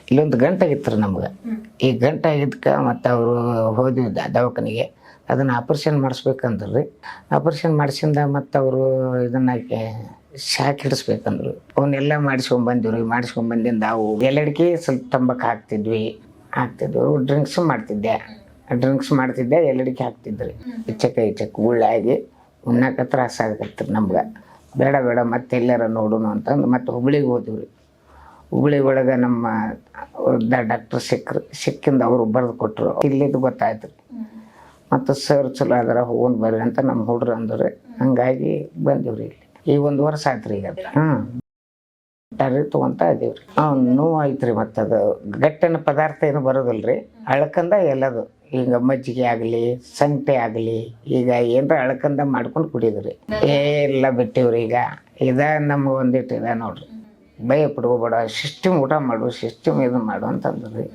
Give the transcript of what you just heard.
ಇಲ್ಲೊಂದು ಗಂಟಾಗಿತ್ತು ರೀ ನಮ್ಗೆ. ಈ ಗಂಟಾಗಿದ್ದಕ್ಕೆ ಮತ್ತು ಅವರು ಹೋದ್ವಿ ದವಾಖಾನೆಗೆ. ಅದನ್ನು ಆಪ್ರೇಷನ್ ಮಾಡಿಸ್ಬೇಕಂದ್ರೆ ರೀ. ಆಪ್ರೇಷನ್ ಮಾಡಿಸಿಂದ ಮತ್ತು ಅವರು ಇದನ್ನು ಶಾಕ್ ಹಿಡಿಸ್ಬೇಕಂದ್ರು. ಅವನ್ನೆಲ್ಲ ಮಾಡಿಸ್ಕೊಂಬಂದಿವಿ ರೀ. ಮಾಡಿಸ್ಕೊಂಬಂದಿಂದ ಅವು ಎಲ್ಲಡಿಕೆ ಸ್ವಲ್ಪ ತಂಬಾಕು ಹಾಕ್ತಿದ್ವಿ. ಡ್ರಿಂಕ್ಸ್ ಮಾಡ್ತಿದ್ದೆ ಎಲ್ಲಡಿಕೆ ಹಾಕ್ತಿದ್ರಿ. ಇಚ್ಚಕ್ಕೆ ಉಳ್ಳಾಗಿ ಉಣ್ಣಾಕ ತ್ರಾಸ ಆಗತ್ತೆ ನಮ್ಗೆ. ಬೇಡ ಮತ್ತೆ ಎಲ್ಲಾರ ನೋಡೋಣ ಅಂತಂದು ಮತ್ತೆ ಹುಬ್ಳಿಗೆ ಹೋದ್ವಿ ರೀ. ಹುಬ್ಳಿ ಒಳಗೆ ನಮ್ಮ ಡಾಕ್ಟರ್ ಸಿಕ್ಕಿಂದ ಅವರು ಬರೆದು ಕೊಟ್ಟರು. ಇಲ್ಲಿದ್ದು ಗೊತ್ತಾಯ್ತು ರೀ. ಮತ್ತು ಸರ್ ಚಲೋ ಅದರ ಹೋಗೋಣ ಬರ್ರಿ ಅಂತ ನಮ್ಮ ಹುಡ್ರು ಅಂದರು. ಹಂಗಾಗಿ ಬಂದೀವಿ ರೀ. ಇಲ್ಲಿ ಈಗ 1 ವರ್ಷ ಆಯ್ತು ರೀ. ಈಗ ಟ್ಯಾಬ್ಲೆಟ್ ತೊಗೊತ ಇದೀವಿ ರೀ. ನೋವು ಐತ್ರಿ. ಮತ್ತು ಅದು ಗಟ್ಟಿನ ಪದಾರ್ಥ ಏನು ಬರೋದಿಲ್ಲ ರೀ. ಅಳ್ಕಂದ ಎಲ್ಲದು ಈಗ ಮಜ್ಜಿಗೆ ಆಗಲಿ ಸಂಗಟೆ ಆಗಲಿ ಈಗ ಏನರ ಅಳ್ಕಂದ ಮಾಡ್ಕೊಂಡು ಕುಡಿದ್ರಿ. ಎಲ್ಲ ಬಿಟ್ಟಿವ್ರಿ. ಈಗ ನಮ್ಗೆ ಒಂದಿಟ್ಟು ನೋಡ್ರಿ, ಭಯ ಪಡ್ಕೋಬೇಡ, ಸಿಸ್ಟಮ್ ಊಟ ಮಾಡು, ಸಿಸ್ಟಮ್ ಇದು ಮಾಡು ಅಂತಂದ್ರಿ.